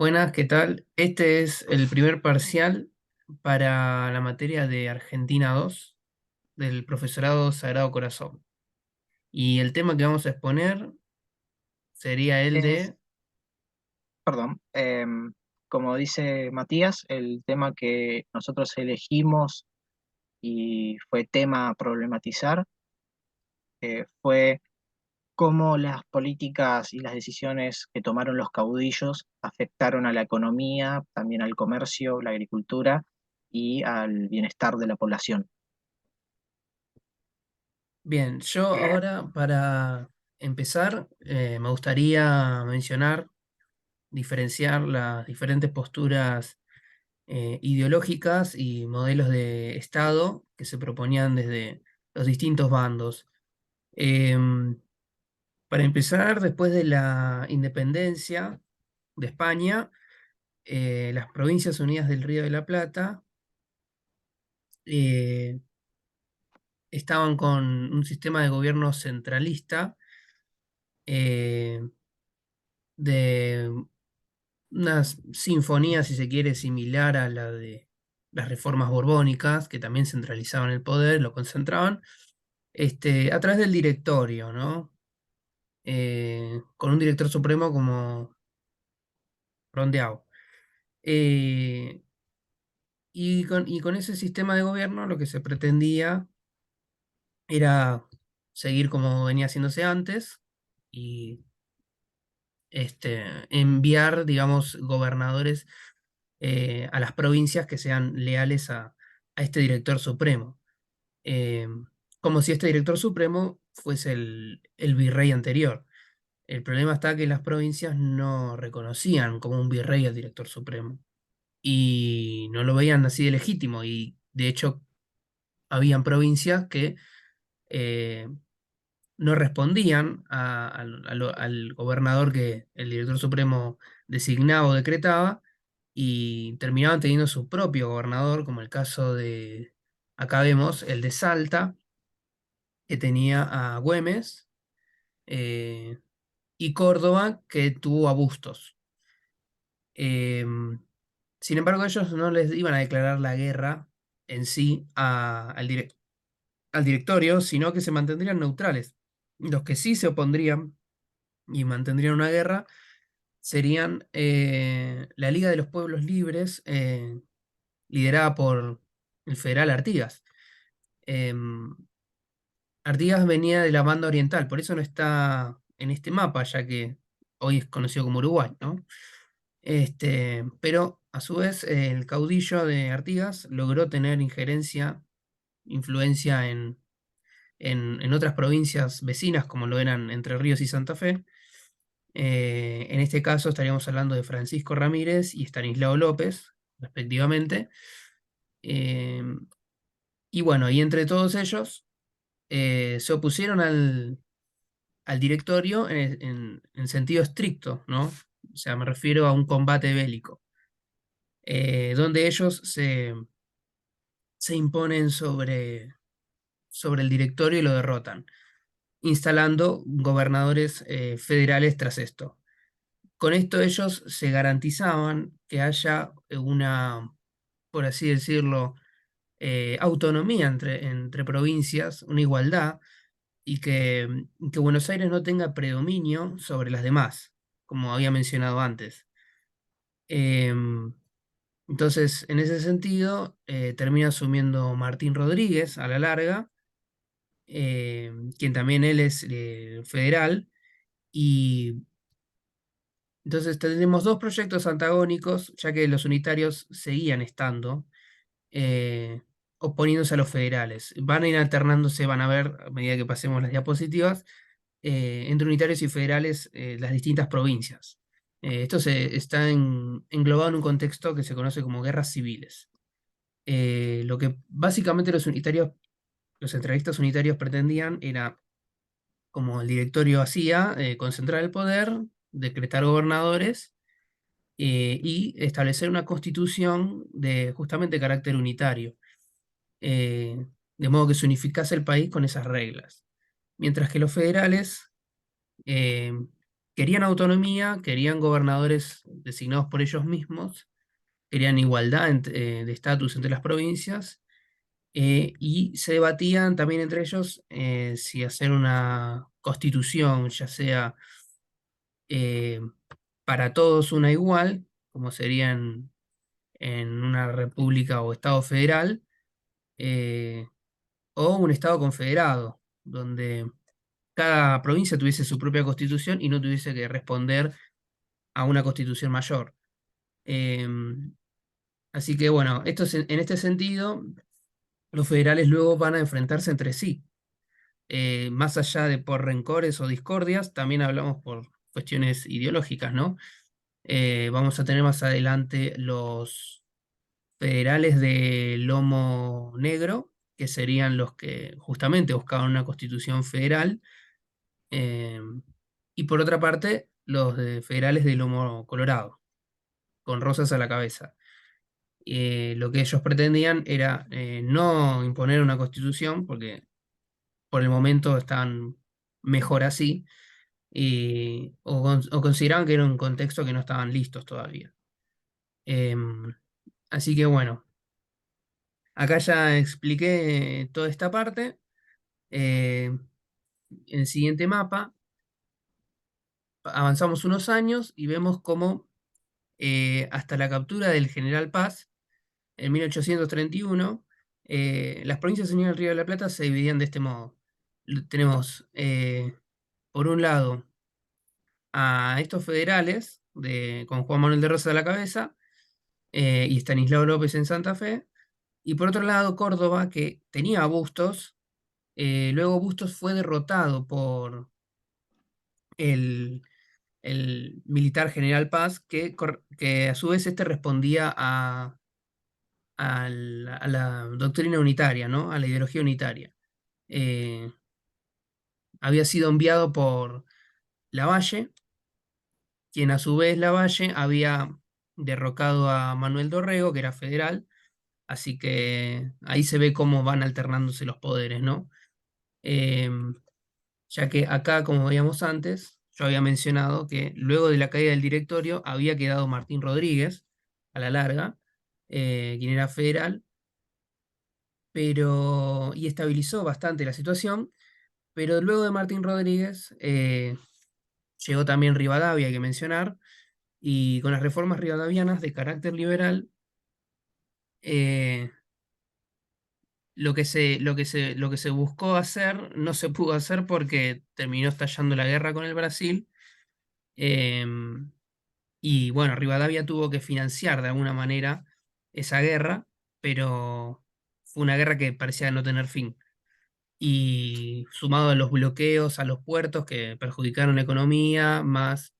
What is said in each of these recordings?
Buenas, ¿qué tal? Este es el primer parcial para la materia de Argentina 2 del profesorado Sagrado Corazón. Y el tema que vamos a exponer sería el Es, de... perdón, como dice Matías, el tema que nosotros elegimos y fue tema a problematizar fue cómo las políticas y las decisiones que tomaron los caudillos afectaron a la economía, también al comercio, la agricultura y al bienestar de la población. Bien, yo ahora para empezar me gustaría mencionar, diferenciar las diferentes posturas ideológicas y modelos de Estado que se proponían desde los distintos bandos. Em, Para empezar, después de la independencia de España, las Provincias Unidas del Río de la Plata eh, estaban con un sistema de gobierno centralista eh, de una sinfonía, si se quiere, similar a la de las reformas borbónicas, que también centralizaban el poder, lo concentraban, a través del directorio, ¿no? Con un director supremo como Rondeau. Eh, y con ese sistema de gobierno lo que se pretendía era seguir como venía haciéndose antes y enviar, digamos, gobernadores a las provincias que sean leales a este director supremo. Eh, Como si este director supremo fuese el virrey anterior. El problema está que las provincias no reconocían como un virrey al director supremo y no lo veían así de legítimo y de hecho habían provincias que eh, no respondían al gobernador que el director supremo designaba o decretaba y terminaban teniendo su propio gobernador, como el caso de, acá vemos, el de Salta, que tenía a Güemes, eh, y Córdoba, que tuvo a Bustos. Em, Sin embargo, ellos no les iban a declarar la guerra en sí al directorio, sino que se mantendrían neutrales. Los que sí se opondrían y mantendrían una guerra serían la Liga de los Pueblos Libres, liderada por el federal Artigas. Em, Artigas venía de la banda oriental, por eso no está en este mapa, ya que hoy es conocido como Uruguay, ¿no? Pero a su vez, el caudillo de Artigas logró tener injerencia, influencia en otras provincias vecinas, como lo eran Entre Ríos y Santa Fe. En este caso estaríamos hablando de Francisco Ramírez y Estanislao López, respectivamente. Eh, y bueno, y entre todos ellos se opusieron al directorio en sentido estricto, ¿no? O sea, me refiero a un combate bélico, donde ellos se imponen sobre el directorio y lo derrotan, instalando gobernadores federales tras esto. Con esto ellos se garantizaban que haya una, por así decirlo, autonomía entre provincias, una igualdad, y que Buenos Aires no tenga predominio sobre las demás, como había mencionado antes. Em, entonces, en ese sentido, termina asumiendo Martín Rodríguez a la larga, quien también él es federal, y entonces tenemos dos proyectos antagónicos, ya que los unitarios seguían estando, eh, oponiéndose a los federales. Van a ir alternándose, van a ver a medida que pasemos las diapositivas, entre unitarios y federales las distintas provincias. Esto está englobado en un contexto que se conoce como guerras civiles. Lo que básicamente los unitarios, los centralistas unitarios pretendían era, como el directorio hacía, concentrar el poder, decretar gobernadores y establecer una constitución de justamente carácter unitario, eh, de modo que se unificase el país con esas reglas. Mientras que los federales eh, querían autonomía, querían gobernadores designados por ellos mismos, querían igualdad de estatus entre las provincias, y se debatían también entre ellos si hacer una constitución, ya sea eh, para todos una igual, como sería en una república o estado federal, eh, o un estado confederado, donde cada provincia tuviese su propia constitución y no tuviese que responder a una constitución mayor. Así que bueno, en este sentido, los federales luego van a enfrentarse entre sí. Más allá de por rencores o discordias, también hablamos por cuestiones ideológicas, ¿no? Vamos a tener más adelante los federales de lomo negro, que serían los que justamente buscaban una constitución federal, eh, y por otra parte, los federales de lomo colorado, con rosas a la cabeza. Lo que ellos pretendían era no imponer una constitución, porque por el momento están mejor así, o consideraban que era un contexto que no estaban listos todavía. Em, Así que bueno, acá ya expliqué toda esta parte. Eh, en el siguiente mapa avanzamos unos años y vemos cómo hasta la captura del General Paz en 1831, las provincias unidas del Río de la Plata se dividían de este modo. Tenemos, por un lado, a estos federales, con Juan Manuel de Rosas a la cabeza, y Estanislao López en Santa Fe, y por otro lado, Córdoba, que tenía a Bustos. Luego Bustos fue derrotado por el, el militar General Paz, que a su vez este respondía a la doctrina unitaria, ¿no? A la ideología unitaria. Eh, Había sido enviado por Lavalle, quien a su vez Lavalle había derrocado a Manuel Dorrego, que era federal, así que ahí se ve cómo van alternándose los poderes, ¿no? Eh, ya que acá, como veíamos antes, yo había mencionado que luego de la caída del directorio había quedado Martín Rodríguez a la larga, quien era federal, y estabilizó bastante la situación, pero luego de Martín Rodríguez llegó también Rivadavia, hay que mencionar, y con las reformas rivadavianas de carácter liberal, eh, lo que se buscó hacer no se pudo hacer porque terminó estallando la guerra con el Brasil. em, Y bueno, Rivadavia tuvo que financiar de alguna manera esa guerra, pero fue una guerra que parecía no tener fin. Y sumado a los bloqueos a los puertos que perjudicaron la economía, más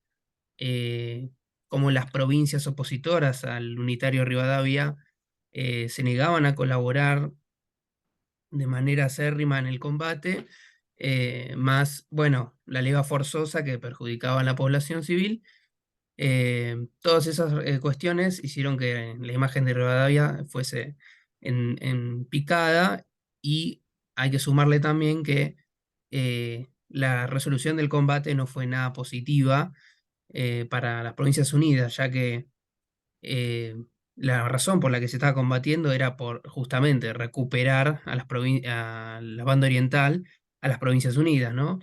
eh, como las provincias opositoras al unitario Rivadavia se negaban a colaborar de manera acérrima en el combate, más, bueno, la leva forzosa que perjudicaba a la población civil. Todas esas cuestiones hicieron que la imagen de Rivadavia fuese en picada, y hay que sumarle también que la resolución del combate no fue nada positiva para las Provincias Unidas, ya que eh, la razón por la que se estaba combatiendo era por justamente recuperar a la banda oriental, a las Provincias Unidas, ¿no?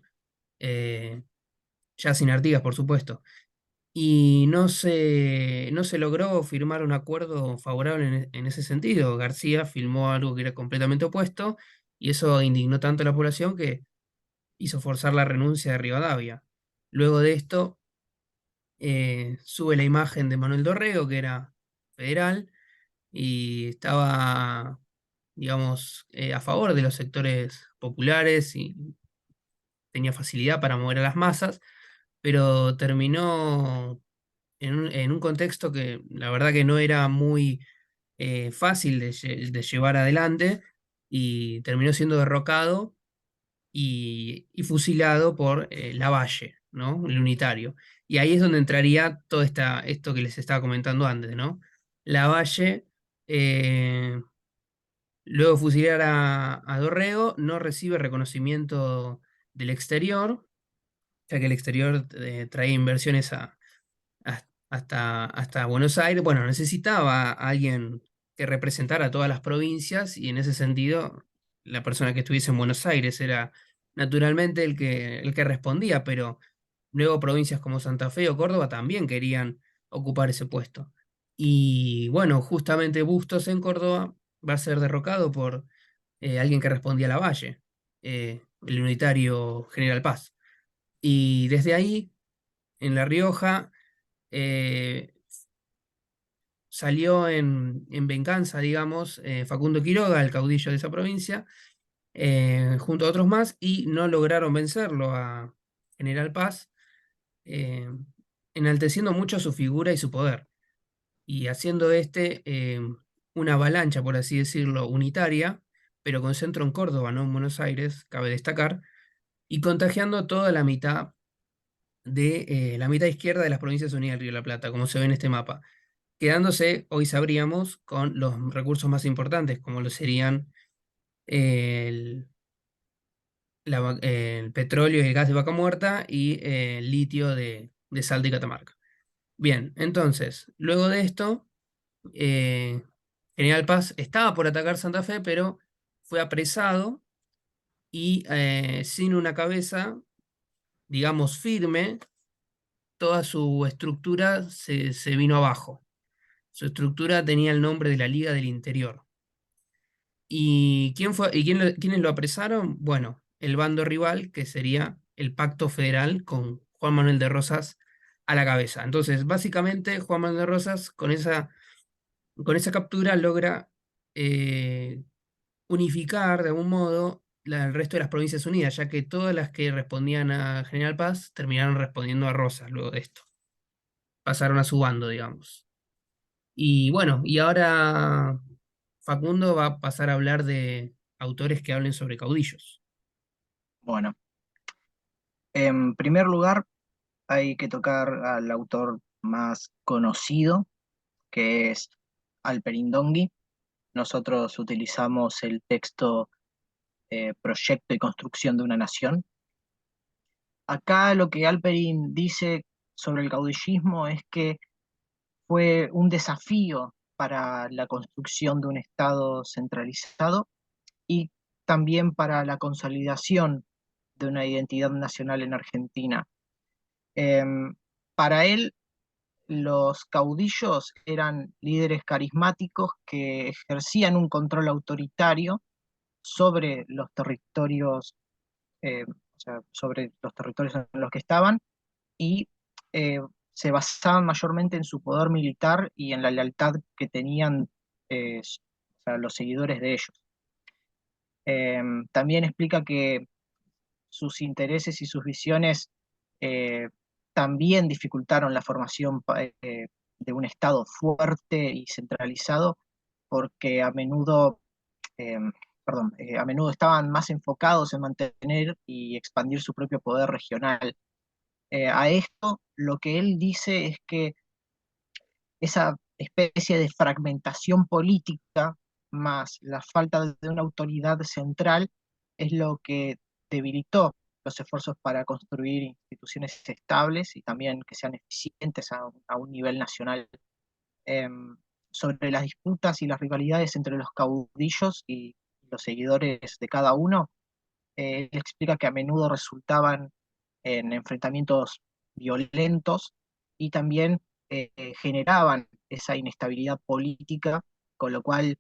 Eh, ya sin Artigas, por supuesto, y no se logró firmar un acuerdo favorable en ese sentido. García firmó algo que era completamente opuesto, y eso indignó tanto a la población que hizo forzar la renuncia de Rivadavia. Luego de esto, sube la imagen de Manuel Dorrego, que era federal y estaba, digamos, a favor de los sectores populares y tenía facilidad para mover a las masas, pero terminó en un contexto que la verdad que no era muy fácil de llevar adelante, y terminó siendo derrocado y fusilado por Lavalle, ¿no? El unitario. Y ahí es donde entraría todo esto que les estaba comentando antes, ¿no? Lavalle, eh, luego de fusilar a Dorrego, no recibe reconocimiento del exterior, ya que el exterior traía inversiones hasta Buenos Aires. Bueno, necesitaba a alguien que representara a todas las provincias y en ese sentido la persona que estuviese en Buenos Aires era naturalmente el que respondía, pero luego provincias como Santa Fe o Córdoba también querían ocupar ese puesto. Y bueno, justamente Bustos en Córdoba va a ser derrocado por alguien que respondía a Lavalle, el unitario General Paz. Y desde ahí, en La Rioja, eh, salió en venganza, digamos, Facundo Quiroga, el caudillo de esa provincia, junto a otros más, y no lograron vencerlo a General Paz, eh, enalteciendo mucho su figura y su poder, y haciendo una avalancha, por así decirlo, unitaria, pero con centro en Córdoba, no en Buenos Aires, cabe destacar, y contagiando toda la mitad izquierda de las provincias unidas del Río de la Plata, como se ve en este mapa, quedándose, hoy sabríamos, con los recursos más importantes, como lo serían el, el petróleo y el gas de Vaca Muerta y el litio de Salta y Catamarca. Bien, entonces, luego de esto, eh, General Paz estaba por atacar Santa Fe, pero fue apresado y sin una cabeza, digamos, firme, toda su estructura se vino abajo. Su estructura tenía el nombre de la Liga del Interior. ¿Y quién fue, y quiénes lo apresaron? Bueno, el bando rival, que sería el Pacto Federal con Juan Manuel de Rosas a la cabeza. Entonces, básicamente, Juan Manuel de Rosas, con esa captura, logra eh, unificar de algún modo el resto de las provincias unidas, ya que todas las que respondían a General Paz terminaron respondiendo a Rosas luego de esto. Pasaron a su bando, digamos. Y bueno, y ahora Facundo va a pasar a hablar de autores que hablen sobre caudillos. Bueno, en primer lugar hay que tocar al autor más conocido, que es Alperín Dongui. Nosotros utilizamos el texto Proyecto y Construcción de una Nación. Acá lo que Alperín dice sobre el caudillismo es que fue un desafío para la construcción de un Estado centralizado y también para la consolidación de una identidad nacional en Argentina. Em, para él, los caudillos eran líderes carismáticos que ejercían un control autoritario sobre los territorios, o sea, sobre los territorios en los que estaban y eh, se basaban mayormente en su poder militar y en la lealtad que tenían o sea, los seguidores de ellos. También explica que sus intereses y sus visiones eh, también dificultaron la formación de un Estado fuerte y centralizado, porque eh, a menudo estaban más enfocados en mantener y expandir su propio poder regional. A esto lo que él dice es que esa especie de fragmentación política más la falta de una autoridad central es lo que debilitó los esfuerzos para construir instituciones estables y también que sean eficientes a un nivel nacional. Em, Sobre las disputas y las rivalidades entre los caudillos y los seguidores de cada uno, él explica que a menudo resultaban en enfrentamientos violentos y también generaban esa inestabilidad política, con lo cual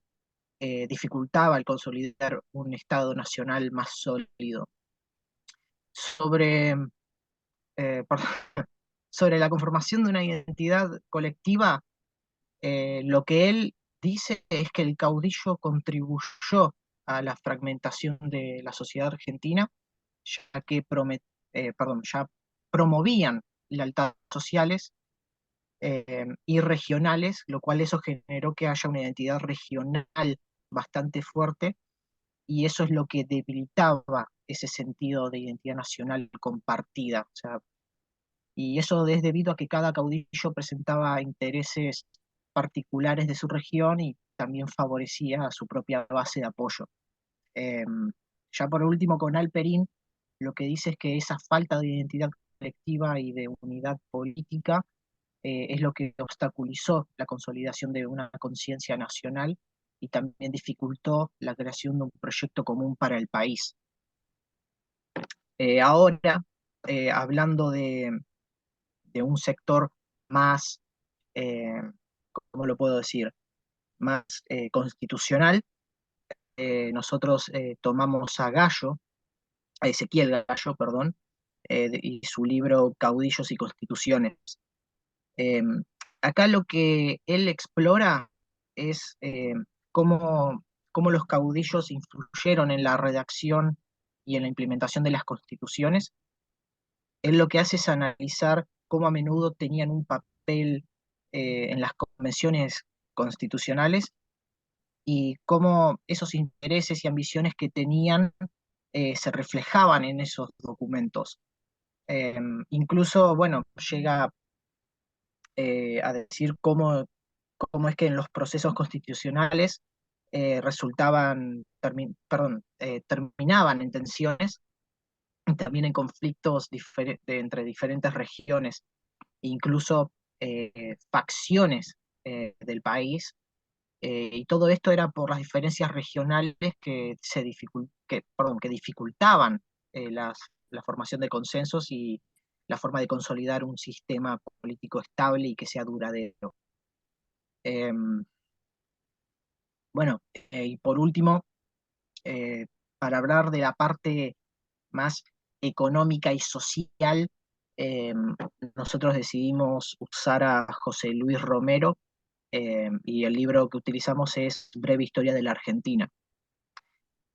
dificultaba el consolidar un Estado nacional más sólido. Sobre, perdón, sobre la conformación de una identidad colectiva, lo que él dice es que el caudillo contribuyó a la fragmentación de la sociedad argentina, ya que ya promovían lealtades sociales y regionales, lo cual eso generó que haya una identidad regional bastante fuerte y eso es lo que debilitaba ese sentido de identidad nacional compartida. O sea, y eso es debido a que cada caudillo presentaba intereses particulares de su región y también favorecía a su propia base de apoyo. Eh, ya por último, con Alperín, lo que dice es que esa falta de identidad colectiva y de unidad política es lo que obstaculizó la consolidación de una conciencia nacional y también dificultó la creación de un proyecto común para el país. Ahora, hablando de un sector más, eh, ¿cómo lo puedo decir?, más constitucional, nosotros tomamos a Gallo, a Ezequiel Gallo, perdón, y su libro Caudillos y Constituciones. Eh, Acá lo que él explora es cómo, cómo los caudillos influyeron en la redacción y en la implementación de las constituciones. Él lo que hace es analizar cómo a menudo tenían un papel en las convenciones constitucionales y cómo esos intereses y ambiciones que tenían se reflejaban en esos documentos. Incluso, bueno, llega a decir cómo es que en los procesos constitucionales terminaban en tensiones y también en conflictos entre diferentes regiones, incluso facciones del país, y todo esto era por las diferencias regionales que dificultaban la formación de consensos y la forma de consolidar un sistema político estable y que sea duradero. Em, bueno, y por último, eh, para hablar de la parte más económica y social, nosotros decidimos usar a José Luis Romero, y el libro que utilizamos es Breve Historia de la Argentina.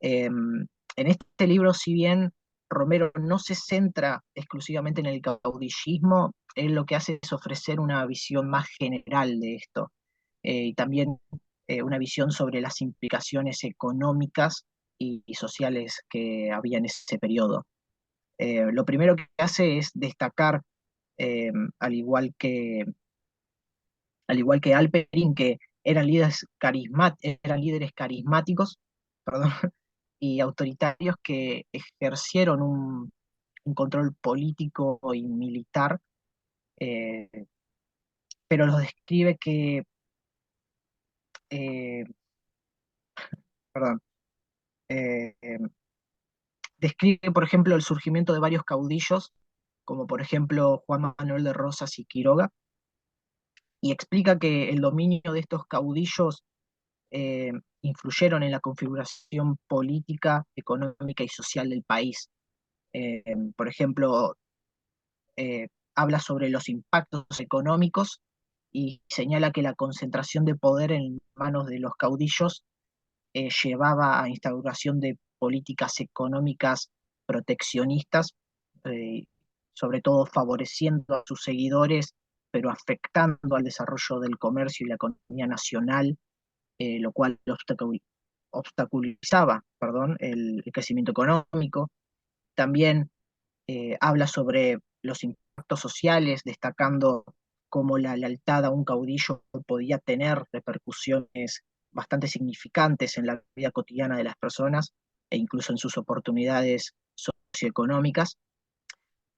En este libro, si bien Romero no se centra exclusivamente en el caudillismo, él lo que hace es ofrecer una visión más general de esto, y también una visión sobre las implicaciones económicas y sociales que había en ese periodo. Lo primero que hace es destacar, eh, al igual que, al igual que Alperin, que eran líderes carismáticos, perdón, y autoritarios que ejercieron un control político y militar, eh, pero los describe eh, perdón, eh, describe, por ejemplo, el surgimiento de varios caudillos, como por ejemplo Juan Manuel de Rosas y Quiroga, y explica que el dominio de estos caudillos eh, influyeron en la configuración política, económica y social del país. Por ejemplo, habla sobre los impactos económicos y señala que la concentración de poder en manos de los caudillos llevaba a instauración de políticas económicas proteccionistas, eh, sobre todo favoreciendo a sus seguidores, pero afectando al desarrollo del comercio y la economía nacional, lo cual obstaculizaba, perdón, el crecimiento económico. También habla sobre los impactos sociales, destacando cómo la lealtad a un caudillo podía tener repercusiones bastante significantes en la vida cotidiana de las personas e incluso en sus oportunidades socioeconómicas.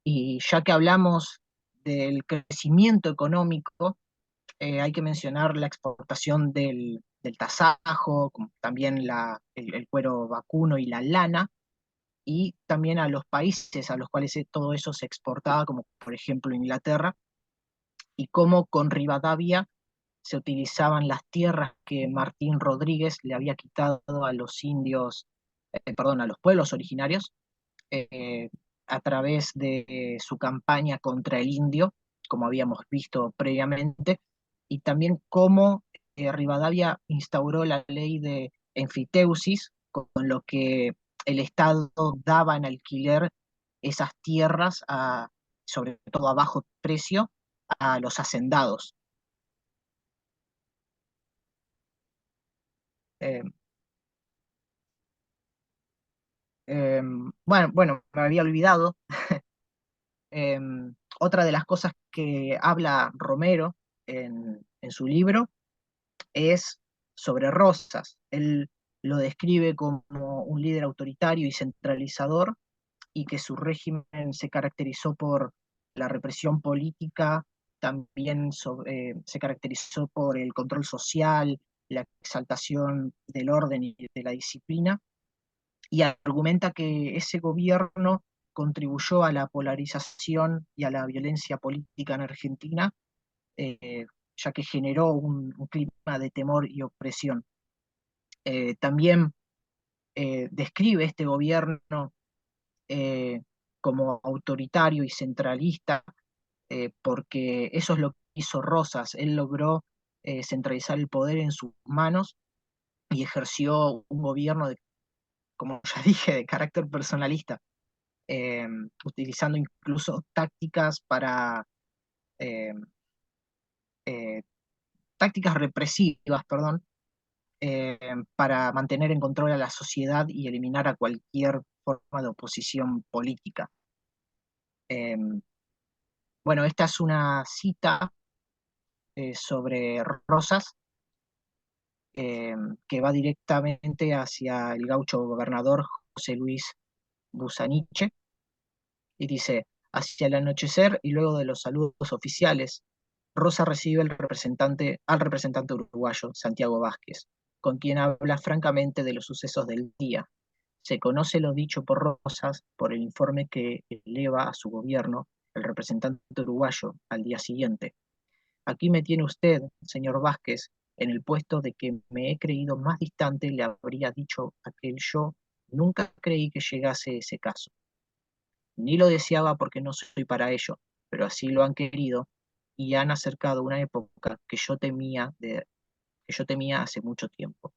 Y ya que hablamos del crecimiento económico, hay que mencionar la exportación del tasajo, como también el cuero vacuno y la lana, y también a los países a los cuales todo eso se exportaba, como por ejemplo Inglaterra, y cómo con Rivadavia se utilizaban las tierras que Martín Rodríguez le había quitado a los indios, perdón, a los pueblos originarios, eh, a través de su campaña contra el indio, como habíamos visto previamente, y también cómo Rivadavia instauró la ley de enfiteusis, con lo que el Estado daba en alquiler esas tierras, sobre todo a bajo precio, a los hacendados. Eh, bueno, me había olvidado. eh, Otra de las cosas que habla Romero en su libro es sobre Rosas. Él lo describe como un líder autoritario y centralizador, y que su régimen se caracterizó por la represión política también se caracterizó por el control social, la exaltación del orden y de la disciplina, y argumenta que ese gobierno contribuyó a la polarización y a la violencia política en Argentina, eh, ya que generó un clima de temor y opresión. También describe este gobierno eh, como autoritario y centralista, porque eso es lo que hizo Rosas. Él logró centralizar el poder en sus manos y ejerció un gobierno, como ya dije, de carácter personalista, eh, utilizando incluso eh, eh, tácticas represivas, perdón, eh, para mantener en control a la sociedad y eliminar a cualquier forma de oposición política. Eh, bueno, esta es una cita sobre Rosas, eh, que va directamente hacia el gaucho gobernador José Luis Busaniche, y dice: hacia el anochecer y luego de los saludos oficiales, Rosa recibe al representante uruguayo, Santiago Vázquez, con quien habla francamente de los sucesos del día. Se conoce lo dicho por Rosas por el informe que eleva a su gobierno el representante uruguayo al día siguiente. Aquí me tiene usted, señor Vázquez, en el puesto de que me he creído más distante, le habría dicho aquel yo. Nunca creí que llegase ese caso. Ni lo deseaba porque no soy para ello, pero así lo han querido y han acercado una época que yo temía hace mucho tiempo.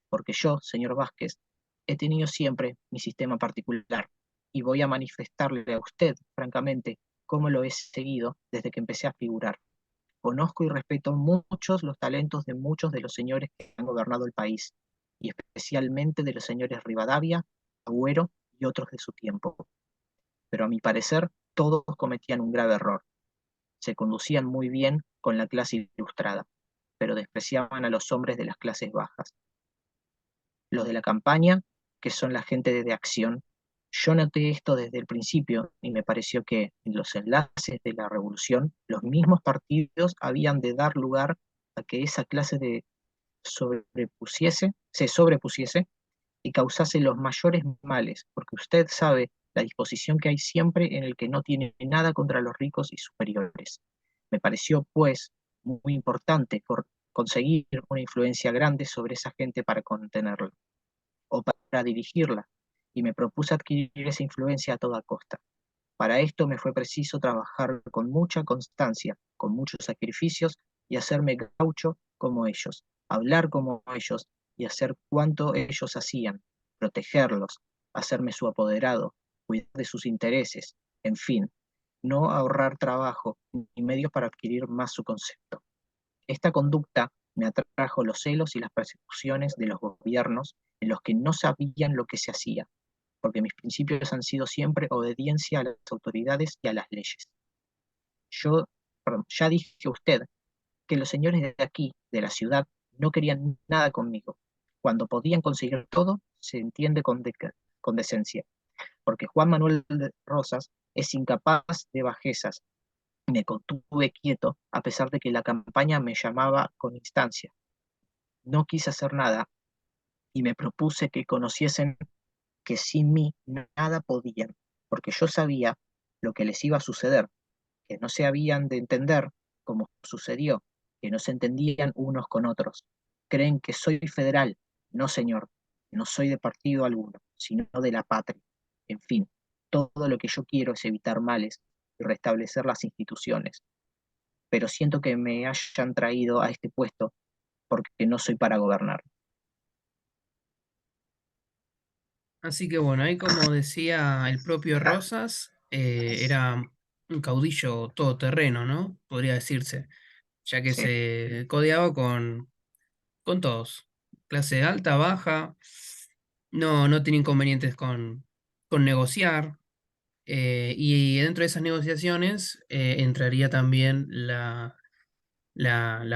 Porque yo, señor Vázquez, he tenido siempre mi sistema particular y voy a manifestarle a usted, francamente, cómo lo he seguido desde que empecé a figurar. Conozco y respeto muchos los talentos de muchos de los señores que han gobernado el país, y especialmente de los señores Rivadavia, Agüero y otros de su tiempo. Pero a mi parecer, todos cometían un grave error. Se conducían muy bien con la clase ilustrada, pero despreciaban a los hombres de las clases bajas. Los de la campaña, que son la gente de acción, yo noté esto desde el principio y me pareció que en los enlaces de la revolución los mismos partidos habían de dar lugar a que esa clase se sobrepusiese y causase los mayores males, porque usted sabe la disposición que hay siempre en el que no tiene nada contra los ricos y superiores. Me pareció, pues, muy importante conseguir una influencia grande sobre esa gente para contenerla o para dirigirla, y me propuse adquirir esa influencia a toda costa. Para esto me fue preciso trabajar con mucha constancia, con muchos sacrificios, y hacerme gaucho como ellos, hablar como ellos y hacer cuanto ellos hacían, protegerlos, hacerme su apoderado, cuidar de sus intereses, en fin, no ahorrar trabajo ni medios para adquirir más su concepto. Esta conducta me atrajo los celos y las persecuciones de los gobiernos en los que no sabían lo que se hacía, porque mis principios han sido siempre obediencia a las autoridades y a las leyes. Yo, perdón, ya dije a usted que los señores de aquí, de la ciudad, no querían nada conmigo. Cuando podían conseguir todo, se entiende con decencia, porque Juan Manuel de Rosas es incapaz de bajezas. Me contuve quieto a pesar de que la campaña me llamaba con instancia. No quise hacer nada y me propuse que conociesen que sin mí nada podían, porque yo sabía lo que les iba a suceder, que no se habían de entender como sucedió, que no se entendían unos con otros. Creen que soy federal. No, señor, no soy de partido alguno, sino de la patria. En fin, todo lo que yo quiero es evitar males y restablecer las instituciones, pero siento que me hayan traído a este puesto porque no soy para gobernar. Así que bueno, ahí como decía el propio Rosas, era un caudillo todoterreno, ¿no? Podría decirse, ya que Sí, se codeaba con todos, clase alta, baja, no tiene inconvenientes con negociar, y dentro de esas negociaciones entraría también la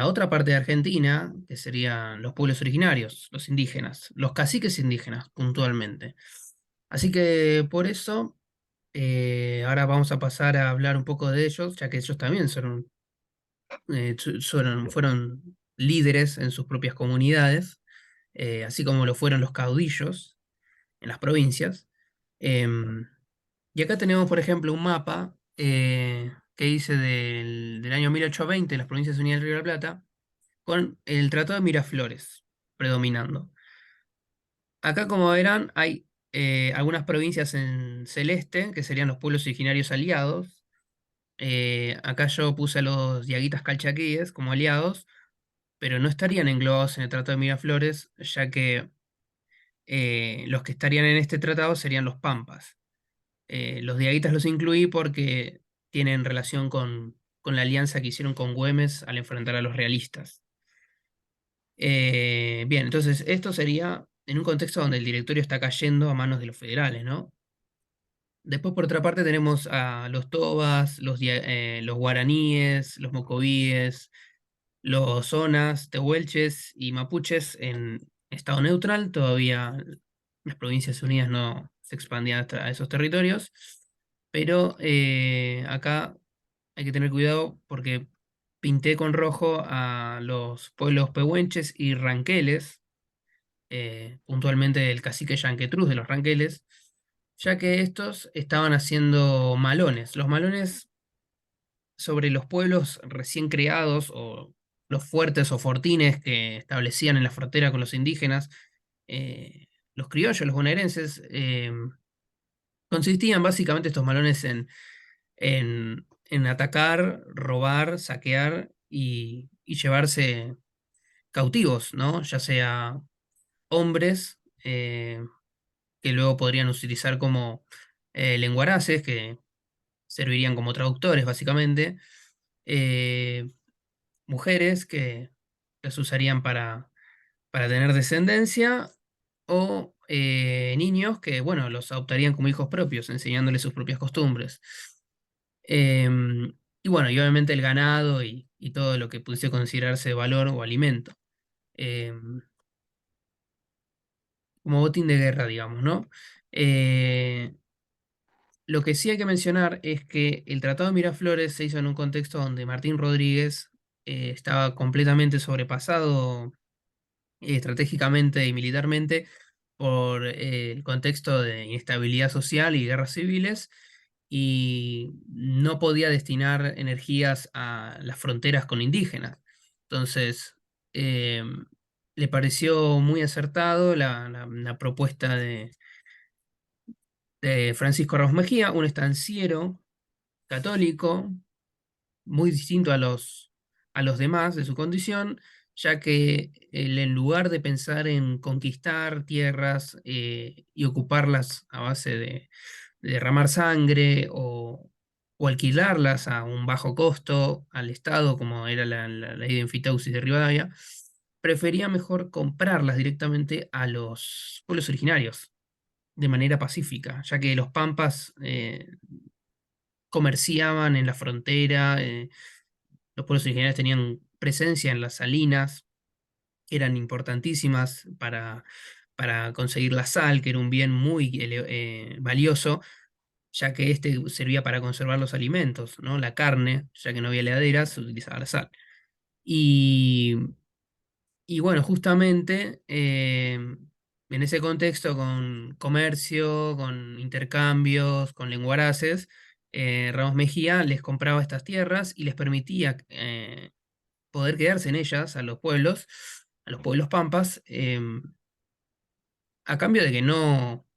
otra parte de Argentina, que serían los pueblos originarios, los indígenas, los caciques indígenas, puntualmente. Así que por eso Ahora vamos a pasar a hablar un poco de ellos, ya que ellos también fueron líderes en sus propias comunidades, así como lo fueron los caudillos en las provincias. Em, y acá tenemos, por ejemplo, un mapa que hice del año 1820, las Provincias Unidas del Río de la Plata, con el Tratado de Miraflores predominando. Acá, como verán, hay algunas provincias en celeste, que serían los pueblos originarios aliados. Acá yo puse a los diaguitas calchaquíes como aliados, pero no estarían englobados en el Tratado de Miraflores, ya que los que estarían en este tratado serían los pampas. Los diaguitas los incluí porque tienen relación con la alianza que hicieron con Güemes al enfrentar a los realistas. Bien, entonces esto sería en un contexto donde el directorio está cayendo a manos de los federales, ¿no? Después, por otra parte, tenemos a los tobas, los guaraníes, los mocovíes, los zonas, tehuelches y mapuches en estado neutral. Todavía las Provincias Unidas no se expandían hasta esos territorios, pero acá hay que tener cuidado porque pinté con rojo a los pueblos pehuenches y ranqueles, puntualmente el cacique Yanquetruz de los ranqueles, ya que estos estaban haciendo malones. Los malones sobre los pueblos recién creados o los fuertes o fortines que establecían en la frontera con los indígenas, los criollos, los bonaerenses, consistían básicamente estos malones en atacar, robar, saquear y llevarse cautivos, ¿no? Ya sea hombres, que luego podrían utilizar como lenguaraces, que servirían como traductores básicamente, eh, mujeres que las usarían para tener descendencia, o niños que, bueno, los adoptarían como hijos propios, enseñándoles sus propias costumbres. Y bueno, y obviamente el ganado y todo lo que pudiese considerarse de valor o alimento. Em, Como botín de guerra, digamos, ¿no? Eh, lo que sí hay que mencionar es que el Tratado de Miraflores se hizo en un contexto donde Martín Rodríguez estaba completamente sobrepasado estratégicamente y militarmente por el contexto de inestabilidad social y guerras civiles, y no podía destinar energías a las fronteras con indígenas. Entonces, eh, le pareció muy acertado la propuesta de Francisco Ramos Mejía, un estanciero católico, muy distinto a los demás de su condición, ya que él, en lugar de pensar en conquistar tierras y ocuparlas a base de derramar sangre o alquilarlas a un bajo costo al Estado, como era la ley de Enfiteusis de Rivadavia, prefería mejor comprarlas directamente a los pueblos originarios de manera pacífica, ya que los pampas comerciaban en la frontera. Los pueblos originarios tenían presencia en las salinas, que eran importantísimas para conseguir la sal, que era un bien muy valioso, ya que este servía para conservar los alimentos, ¿no? La carne, ya que no había heladeras, se utilizaba la sal. Y, y bueno, justamente en ese contexto, con comercio, con intercambios, con lenguaraces, Ramos Mejía les compraba estas tierras y les permitía poder quedarse en ellas a los pueblos pampas, a cambio de que no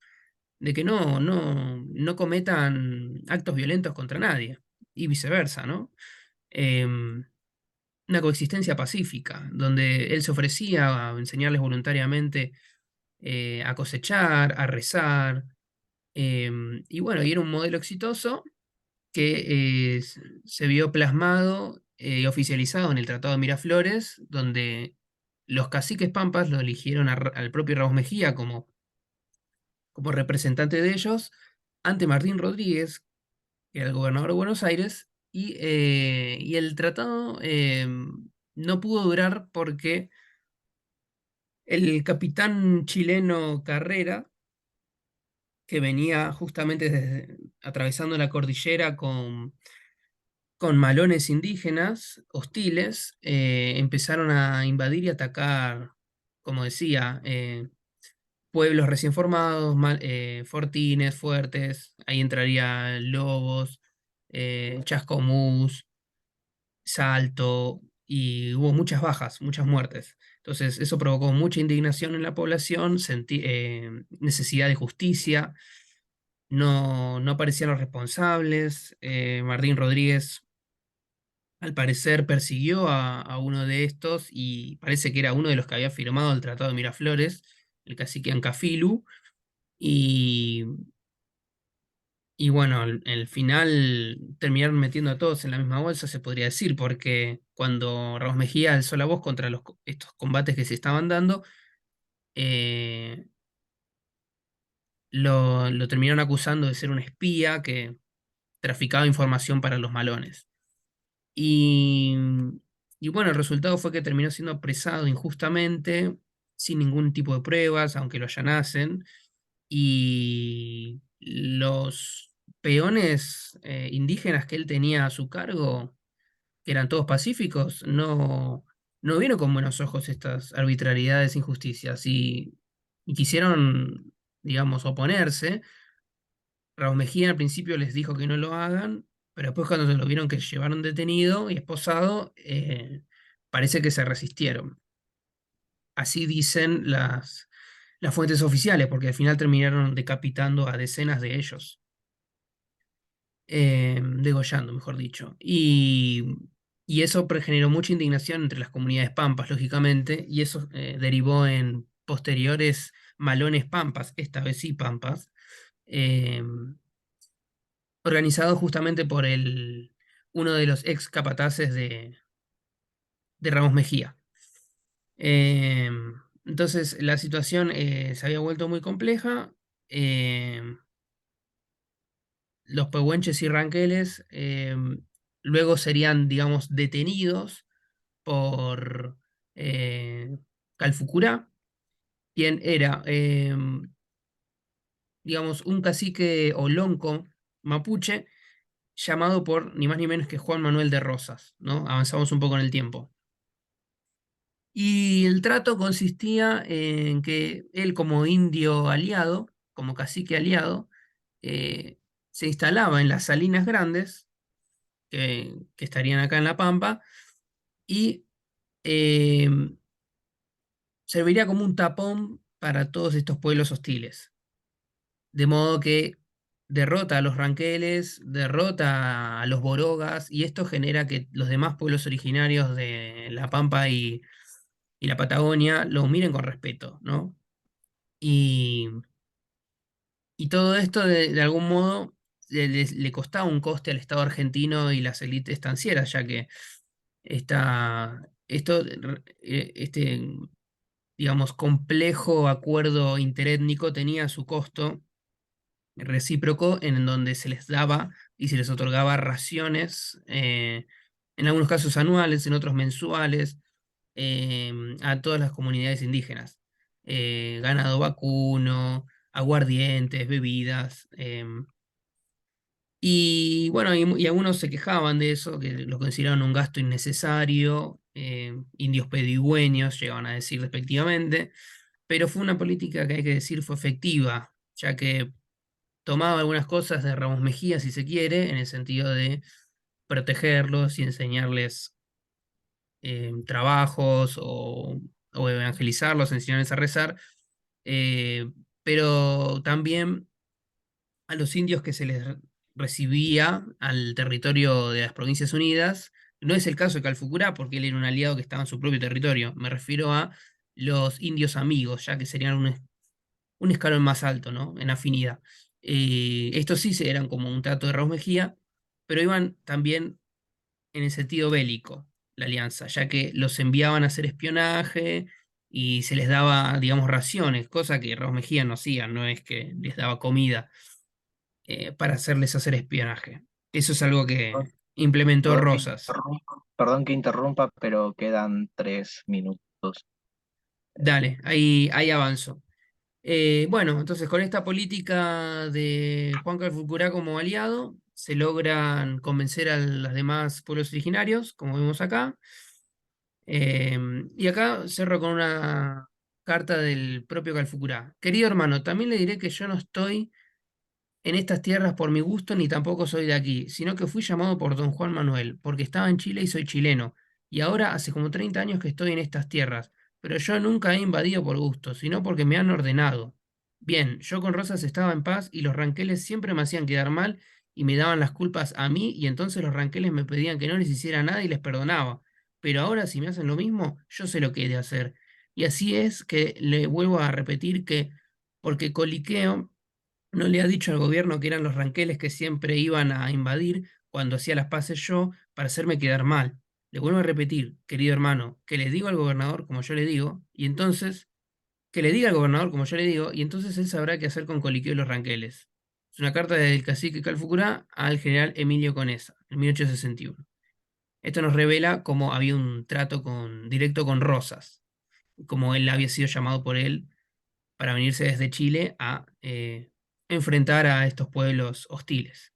cometan actos violentos contra nadie, y viceversa, ¿no? Em, una coexistencia pacífica, donde él se ofrecía a enseñarles voluntariamente a cosechar, a rezar, y bueno, y era un modelo exitoso que se vio plasmado y oficializado en el Tratado de Miraflores, donde los caciques pampas lo eligieron al propio Ramos Mejía como representante de ellos ante Martín Rodríguez, que era el gobernador de Buenos Aires, y el tratado no pudo durar porque el capitán chileno Carrera, que venía justamente atravesando la cordillera con malones indígenas hostiles, empezaron a invadir y atacar, como decía, pueblos recién formados, fortines, fuertes, ahí entraría Lobos, Chascomús, Salto, y hubo muchas bajas, muchas muertes. Entonces, eso provocó mucha indignación en la población, necesidad de justicia, no aparecían los responsables. Martín Rodríguez, al parecer, persiguió a uno de estos y parece que era uno de los que había firmado el Tratado de Miraflores, el cacique Ancafilu, y Y bueno, el final terminaron metiendo a todos en la misma bolsa, se podría decir, porque cuando Ramos Mejía alzó la voz contra estos combates que se estaban dando, eh, lo terminaron acusando de ser un espía que traficaba información para los malones. Y, y bueno, el resultado fue que terminó siendo apresado injustamente, sin ningún tipo de pruebas, aunque lo allanasen. Y los peones indígenas que él tenía a su cargo, que eran todos pacíficos, no vieron con buenos ojos estas arbitrariedades e injusticias y quisieron, digamos, oponerse. Raúl Mejía al principio les dijo que no lo hagan, pero después cuando se lo vieron que llevaron detenido y esposado, parece que se resistieron. Así dicen las fuentes oficiales, porque al final terminaron decapitando a decenas de ellos, degollando, mejor dicho. Y eso generó mucha indignación entre las comunidades pampas, lógicamente, y eso derivó en posteriores malones pampas, esta vez sí pampas, eh, organizados justamente por uno de los ex capataces de Ramos Mejía. Eh, entonces la situación se había vuelto muy compleja. eh, los pehuenches y ranqueles luego serían, digamos, detenidos por Calfucurá, quien era, digamos, un cacique olonco mapuche llamado por ni más ni menos que Juan Manuel de Rosas, ¿no? Avanzamos un poco en el tiempo. Y el trato consistía en que él, como indio aliado, como cacique aliado, eh, se instalaba en las Salinas Grandes, que estarían acá en La Pampa, y eh, serviría como un tapón para todos estos pueblos hostiles. De modo que derrota a los ranqueles, derrota a los borogas, y esto genera que los demás pueblos originarios de La Pampa y la Patagonia lo miren con respeto, ¿no? Y, y todo esto, de algún modo, le costaba un coste al Estado argentino y las élites estancieras, ya que este, digamos, complejo acuerdo interétnico tenía su costo recíproco, en donde se les daba y se les otorgaba raciones, en algunos casos anuales, en otros mensuales, a todas las comunidades indígenas. Ganado vacuno, aguardientes, bebidas. Y bueno, y algunos se quejaban de eso, que lo consideraban un gasto innecesario. Indios pedigüeños llegaban a decir respectivamente, pero fue una política que hay que decir fue efectiva, ya que tomaba algunas cosas de Ramos Mejía, si se quiere, en el sentido de protegerlos y enseñarles trabajos o evangelizarlos, enseñarles a rezar, eh, pero también a los indios que se les recibía al territorio de las Provincias Unidas. No es el caso de Calfucurá, porque él era un aliado que estaba en su propio territorio. Me refiero a los indios amigos, ya que serían un escalón más alto, ¿no? En afinidad. Estos sí eran como un trato de Raúl Mejía, pero iban también en el sentido bélico, la alianza, ya que los enviaban a hacer espionaje y se les daba, digamos, raciones, cosa que Raúl Mejía no hacía, no es que les daba comida para hacerles hacer espionaje. Eso es algo que implementó Perdón que Rosas. interrumpa, perdón que interrumpa, pero quedan 3 minutos. Dale, ahí avanzo. Bueno, entonces con esta política de Juan Calfucurá como aliado, se logran convencer a los demás pueblos originarios, como vemos acá. Y acá cerro con una carta del propio Calfucurá. Querido hermano, también le diré que yo no estoy en estas tierras por mi gusto, ni tampoco soy de aquí, sino que fui llamado por don Juan Manuel, porque estaba en Chile y soy chileno, y ahora hace como 30 años que estoy en estas tierras, pero yo nunca he invadido por gusto, sino porque me han ordenado. Bien, yo con Rosas estaba en paz y los ranqueles siempre me hacían quedar mal y me daban las culpas a mí y entonces los ranqueles me pedían que no les hiciera nada y les perdonaba. Pero ahora si me hacen lo mismo, yo sé lo que he de hacer. Y así es que le vuelvo a repetir que, porque coliqueo no le ha dicho al gobierno que eran los ranqueles que siempre iban a invadir cuando hacía las paces yo para hacerme quedar mal. Le vuelvo a repetir, querido hermano, que le digo al gobernador como yo le digo, y entonces, que le diga al gobernador como yo le digo, y entonces él sabrá qué hacer con Coliqueo y los ranqueles. Es una carta del cacique Calfucurá al general Emilio Conesa, en 1861. Esto nos revela cómo había un trato directo con Rosas, como él había sido llamado por él para venirse desde Chile a enfrentar a estos pueblos hostiles.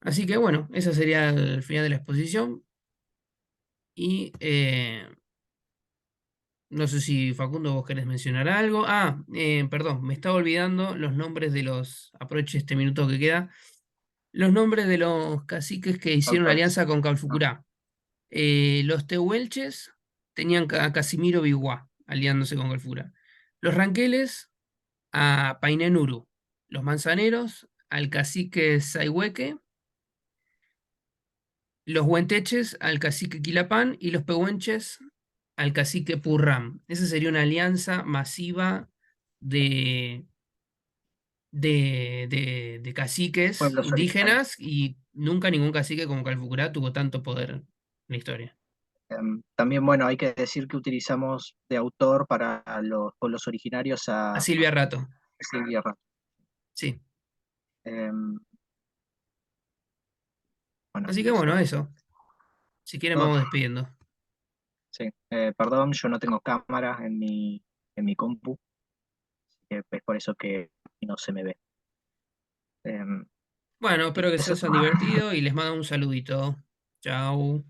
Así que bueno, ese sería el final de la exposición y no sé si Facundo vos querés mencionar algo. Perdón, me estaba olvidando los nombres de los, aproveche este minuto que queda, los nombres de los caciques que hicieron Autores. alianza con Ah, Calfucurá. Los tehuelches tenían a Casimiro Biguá aliándose con Calfucurá. Los ranqueles a Painenuru, los manzaneros al cacique Saihueque, los huenteches al cacique Quilapán y los pehuenches al cacique Purram. Esa sería una alianza masiva de, de caciques pueblos originarios. indígenas y nunca ningún cacique como Calfucurá tuvo tanto poder en la historia. También, bueno, hay que decir que utilizamos de autor para los pueblos originarios A a Silvia Rato, Silvia Ra- sí. em, bueno, Así que eso bueno, es eso. Si quieren todo. vamos despidiendo. Sí. Perdón, yo no tengo cámara en mi compu, es por eso que no se me ve. Em, Bueno, y espero que se eso. hayan divertido y les mando un saludito. Chao.